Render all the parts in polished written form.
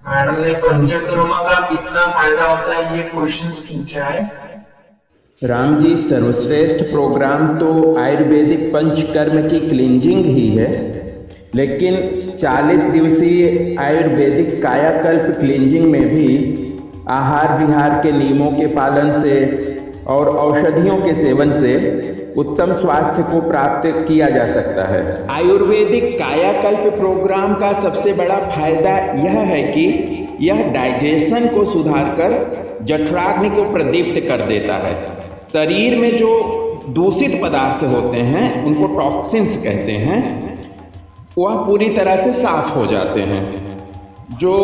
Madam ने पंचकर्मा का कितना फायदा होता है ये क्वेश्चंस पूछा है। राम जी, सर्वश्रेष्ठ प्रोग्राम तो आयुर्वेदिक पंचकर्म की क्लींजिंग ही है, लेकिन 40 दिवसीय आयुर्वेदिक कायाकल्प क्लींजिंग में भी आहार विहार के नियमों के पालन से और औषधियों के सेवन से उत्तम स्वास्थ्य को प्राप्त किया जा सकता है। आयुर्वेदिक कायाकल्प प्रोग्राम का सबसे बड़ा फायदा यह है कि यह डाइजेशन को सुधारकर जठराग्नि को प्रदीप्त कर देता है। शरीर में जो दूषित पदार्थ होते हैं, उनको टॉक्सिन्स कहते हैं, वह पूरी तरह से साफ हो जाते हैं। जो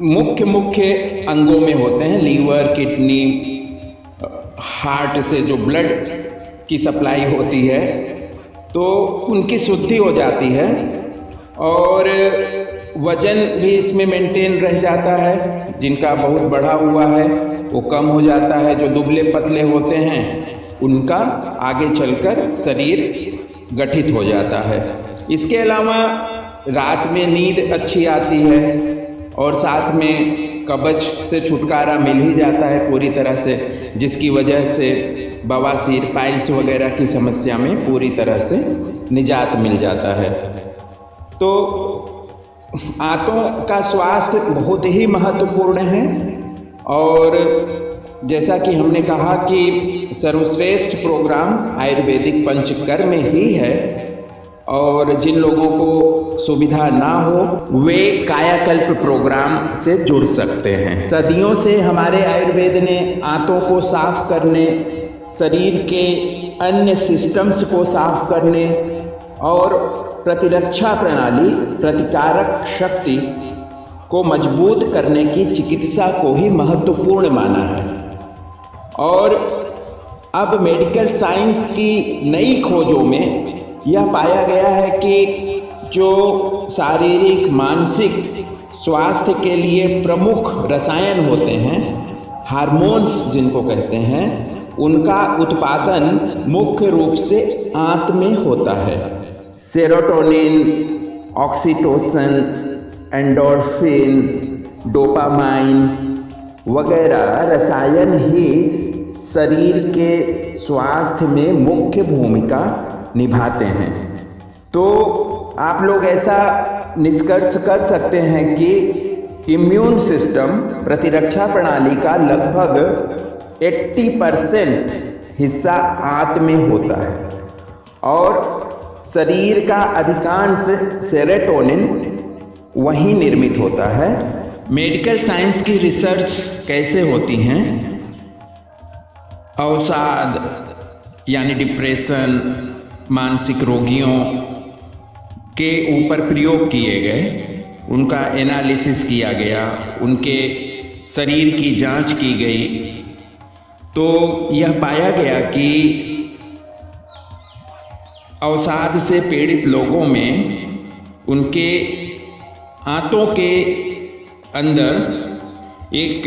मुख्य अंगों में होते हैं, लीवर, किडनी, हार्ट से जो ब्लड की सप्लाई होती है, तो उनकी शुद्धि हो जाती है और वजन भी इसमें मेंटेन रह जाता है। जिनका बहुत बढ़ा हुआ है वो कम हो जाता है। जो दुबले पतले होते हैं उनका आगे चलकर शरीर गठित हो जाता है। इसके अलावा रात में नींद अच्छी आती है और साथ में कब्ज से छुटकारा मिल ही जाता है पूरी तरह से, जिसकी वजह से बवासीर, पाइल्स वगैरह की समस्या में पूरी तरह से निजात मिल जाता है। तो आंतों का स्वास्थ्य बहुत ही महत्वपूर्ण है और जैसा कि हमने कहा कि सर्वश्रेष्ठ प्रोग्राम आयुर्वेदिक पंचकर्म ही है और जिन लोगों को सुविधा ना हो वे कायाकल्प प्रोग्राम से जुड़ सकते हैं। सदियों से हमारे आयुर्वेद ने आंतों को साफ करने, शरीर के अन्य सिस्टम्स को साफ करने और प्रतिरक्षा प्रणाली, प्रतिकारक शक्ति को मजबूत करने की चिकित्सा को ही महत्वपूर्ण माना है। और अब मेडिकल साइंस की नई खोजों में यह पाया गया है कि जो शारीरिक मानसिक स्वास्थ्य के लिए प्रमुख रसायन होते हैं, हार्मोन्स जिनको कहते हैं, उनका उत्पादन मुख्य रूप से आंत में होता है। सेरोटोनिन, ऑक्सीटोसिन, एंडोर्फिन, डोपामाइन वगैरह रसायन ही शरीर के स्वास्थ्य में मुख्य भूमिका निभाते हैं। तो आप लोग ऐसा निष्कर्ष कर सकते हैं कि इम्यून सिस्टम, प्रतिरक्षा प्रणाली का लगभग 80% हिस्सा आंत में होता है और शरीर का अधिकांश सेरोटोनिन वहीं निर्मित होता है। मेडिकल साइंस की रिसर्च कैसे होती हैं? अवसाद यानी डिप्रेशन, मानसिक रोगियों के ऊपर प्रयोग किए गए, उनका एनालिसिस किया गया, उनके शरीर की जांच की गई, तो यह पाया गया कि अवसाद से पीड़ित लोगों में उनके आंतों के अंदर एक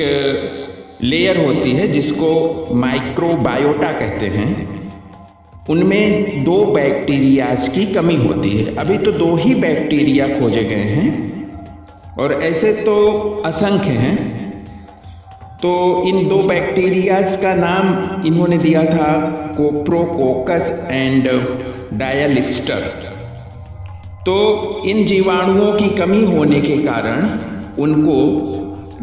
लेयर होती है जिसको माइक्रोबायोटा कहते हैं। उनमें 2 बैक्टीरियाज की कमी होती है। अभी तो 2 ही बैक्टीरिया खोजे गए हैं और ऐसे तो असंख्य हैं। तो इन 2 बैक्टीरियाज का नाम इन्होंने दिया था कोप्रोकोकस एंड डायलिस्टर। तो इन जीवाणुओं की कमी होने के कारण उनको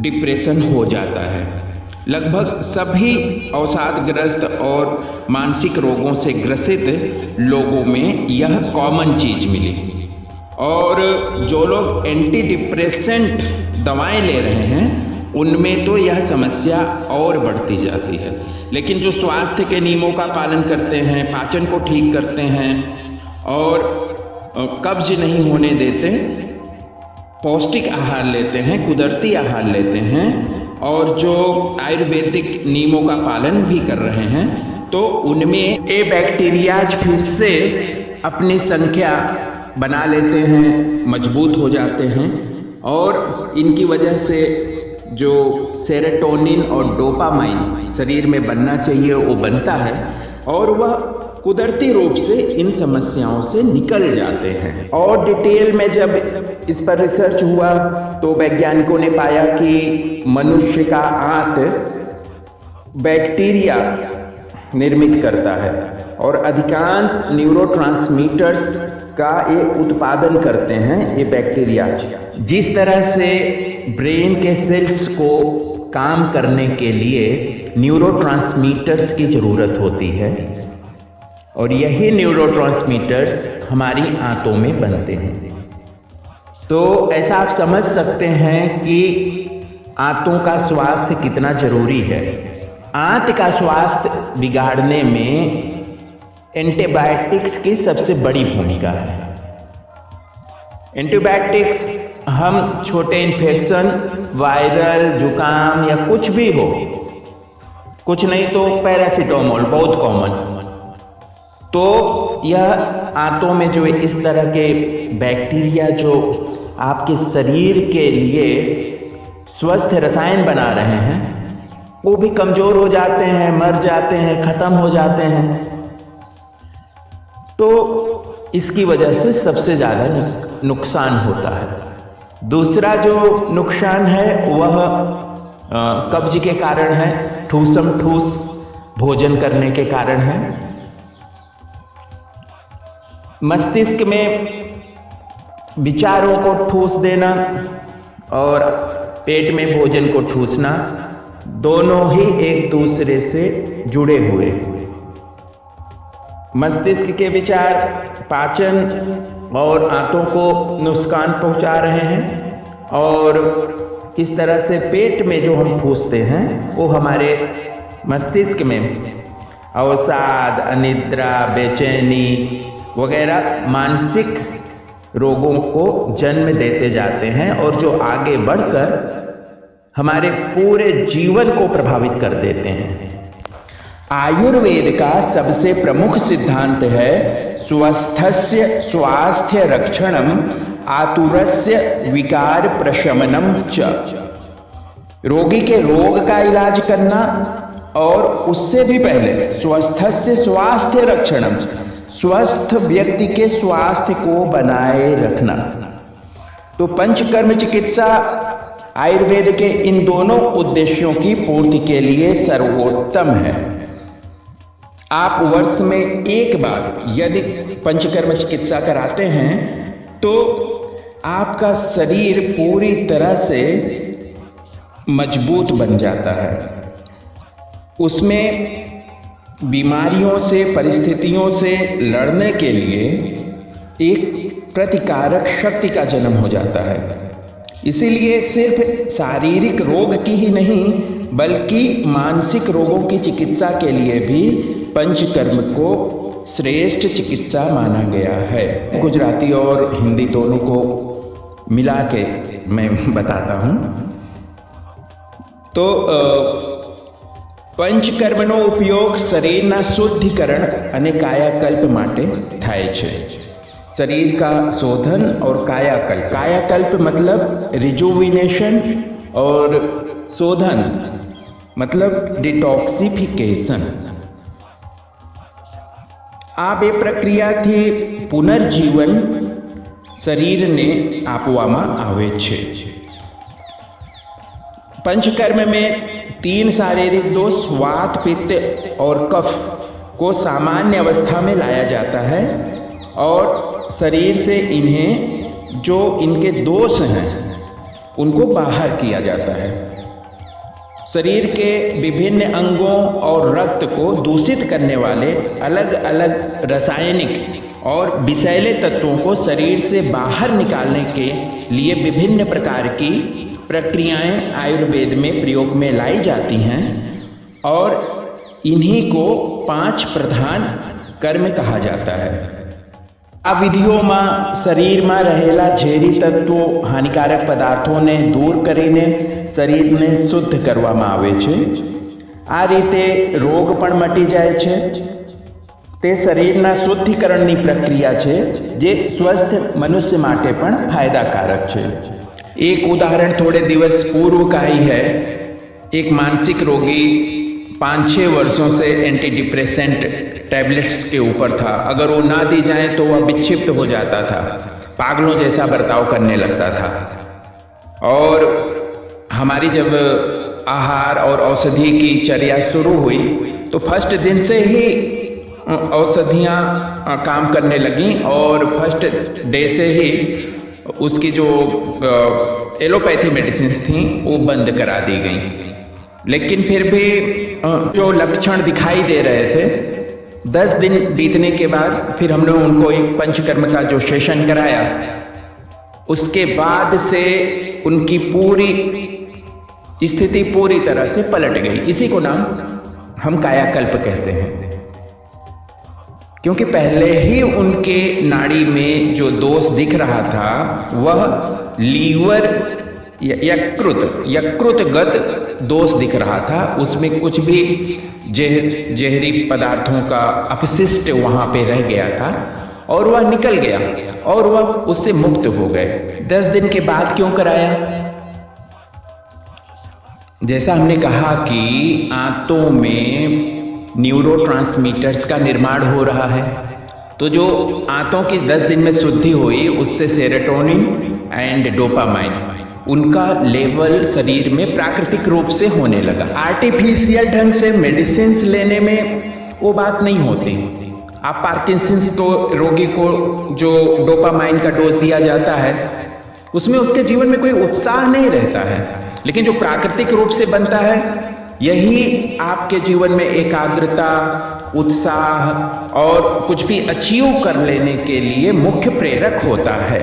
डिप्रेशन हो जाता है। लगभग सभी अवसादग्रस्त और मानसिक रोगों से ग्रसित लोगों में यह कॉमन चीज मिली। और जो लोग एंटी डिप्रेसेंट दवाएं ले रहे हैं उनमें तो यह समस्या और बढ़ती जाती है। लेकिन जो स्वास्थ्य के नियमों का पालन करते हैं, पाचन को ठीक करते हैं और कब्ज नहीं होने देते, पौष्टिक आहार लेते हैं, कुदरती आहार लेते हैं और जो आयुर्वेदिक नियमों का पालन भी कर रहे हैं, तो उनमें ए बैक्टीरियाज फिर से अपनी संख्या बना लेते हैं, मजबूत हो जाते हैं और इनकी वजह से जो सेरोटोनिन और डोपामाइन शरीर में बनना चाहिए वो बनता है और वह कुदरती रूप से इन समस्याओं से निकल जाते हैं। और डिटेल में जब इस पर रिसर्च हुआ तो वैज्ञानिकों ने पाया कि मनुष्य का आंत बैक्टीरिया निर्मित करता है और अधिकांश न्यूरोट्रांसमीटर्स का ये उत्पादन करते हैं ये बैक्टीरिया। जिस तरह से ब्रेन के सेल्स को काम करने के लिए न्यूरोट्रांसमीटर्स की जरूरत होती है और यही न्यूरोट्रांसमीटर्स हमारी आंतों में बनते हैं। तो ऐसा आप समझ सकते हैं कि आंतों का स्वास्थ्य कितना जरूरी है। आंत का स्वास्थ्य बिगाड़ने में एंटीबायोटिक्स की सबसे बड़ी भूमिका है। एंटीबायोटिक्स हम छोटे इन्फेक्शन, वायरल, जुकाम या कुछ भी हो, कुछ नहीं तो पैरासीटामोल बहुत कॉमन, तो यह आंतों में जो इस तरह के बैक्टीरिया जो आपके शरीर के लिए स्वस्थ रसायन बना रहे हैं वो भी कमजोर हो जाते हैं, मर जाते हैं, खत्म हो जाते हैं। तो इसकी वजह से सबसे ज्यादा नुकसान होता है। दूसरा जो नुकसान है वह कब्ज के कारण है, ठूसम ठूस भोजन करने के कारण है। मस्तिष्क में विचारों को ठूस देना और पेट में भोजन को ठूसना दोनों ही एक दूसरे से जुड़े हुए। मस्तिष्क के विचार पाचन और आंतों को नुकसान पहुंचा रहे हैं और इस तरह से पेट में जो हम ठूसते हैं वो हमारे मस्तिष्क में अवसाद, अनिद्रा, बेचैनी वगैरह मानसिक रोगों को जन्म देते जाते हैं और जो आगे बढ़कर हमारे पूरे जीवन को प्रभावित कर देते हैं। आयुर्वेद का सबसे प्रमुख सिद्धांत है स्वस्थस्य स्वास्थ्य रक्षणम आतुरस्य विकार प्रशमनम च। रोगी के रोग का इलाज करना और उससे भी पहले स्वस्थस्य स्वास्थ्य रक्षणम, स्वस्थ व्यक्ति के स्वास्थ्य को बनाए रखना। तो पंचकर्म चिकित्सा आयुर्वेद के इन दोनों उद्देश्यों की पूर्ति के लिए सर्वोत्तम है। आप वर्ष में एक बार यदि पंचकर्म चिकित्सा कराते हैं तो आपका शरीर पूरी तरह से मजबूत बन जाता है। उसमें बीमारियों से, परिस्थितियों से लड़ने के लिए एक प्रतिकारक शक्ति का जन्म हो जाता है। इसीलिए सिर्फ शारीरिक रोग की ही नहीं बल्कि मानसिक रोगों की चिकित्सा के लिए भी पंचकर्म को श्रेष्ठ चिकित्सा माना गया है। गुजराती और हिंदी दोनों को मिला के मैं बताता हूं। तो पंचकर्मનો उपयोग शरीરના શુદ્ધિકરણ અને કાયાકલ્પ માટે થાય છે। शरीर का शोधन और कायाकल्प। कायाकल्प मतलब रिजुविनेशन और शोधन मतलब डिटॉक्सिफिकेशन। આ બે પ્રક્રિયાથી પુનર્જીવન શરીરને આપવામાં આવે છે। पंचकर्म में 3 शारीरिक दोष वात, पित्त और कफ को सामान्य अवस्था में लाया जाता है और शरीर से इन्हें जो इनके दोष हैं उनको बाहर किया जाता है। शरीर के विभिन्न अंगों और रक्त को दूषित करने वाले अलग अलग रासायनिक और विषैले तत्वों को शरीर से बाहर निकालने के लिए विभिन्न प्रकार की प्रक्रियाएं आयुर्वेद में प्रयोग में लाई जाती हैं और इन्हीं को 5 प्रधान कर्म कहा जाता है। આ વિધિઓમાં શરીરમાં રહેલા ઝેરી તત્વો, હાનિકારક પદાર્થોને દૂર કરીને શરીરને શુદ્ધ કરવામાં આવે છે। આ રીતે રોગ પણ મટી જાય છે। તે શરીરના શુદ્ધિકરણની પ્રક્રિયા છે જે સ્વસ્થ મનુષ્ય માટે પણ ફાયદાકારક છે। एक उदाहरण थोड़े दिवस पूर्व का ही है। एक मानसिक रोगी 5-6 वर्षों से एंटी डिप्रेसेंट टैबलेट्स के ऊपर था। अगर वो ना दी जाए तो वह विक्षिप्त हो जाता था, पागलों जैसा बर्ताव करने लगता था। और हमारी जब आहार और औषधि की चर्या शुरू हुई तो फर्स्ट दिन से ही औषधियाँ काम करने लगीं और फर्स्ट डे से ही उसकी जो एलोपैथी मेडिसिन थी वो बंद करा दी गई। लेकिन फिर भी जो लक्षण दिखाई दे रहे थे, 10 दिन बीतने के बाद फिर हमने उनको एक पंचकर्म का जो सेशन कराया, उसके बाद से उनकी पूरी स्थिति पूरी तरह से पलट गई। इसी को नाम हम कायाकल्प कहते हैं, क्योंकि पहले ही उनके नाड़ी में जो दोष दिख रहा था वह लीवर यकृतगत दोष दिख रहा था। उसमें कुछ भी जहरी पदार्थों का अपशिष्ट वहां पे रह गया था और वह निकल गया और वह उससे मुक्त हो गए। 10 दिन के बाद क्यों कराया? जैसा हमने कहा कि आंतों में न्यूरोट्रांसमीटर्स का निर्माण हो रहा है, तो जो आंतों की 10 दिन में शुद्धि हुई उससे सेरोटोनिन एंड डोपामाइन उनका लेवल शरीर में प्राकृतिक रूप से होने लगा। आर्टिफिशियल ढंग से मेडिसिन लेने में वो बात नहीं होती। आप पार्किंसंस को रोगी को जो डोपामाइन का डोज दिया जाता है उसमें उसके जीवन में कोई उत्साह नहीं रहता है, लेकिन जो प्राकृतिक रूप से बनता है यही आपके जीवन में एकाग्रता, उत्साह और कुछ भी अचीव कर लेने के लिए मुख्य प्रेरक होता है।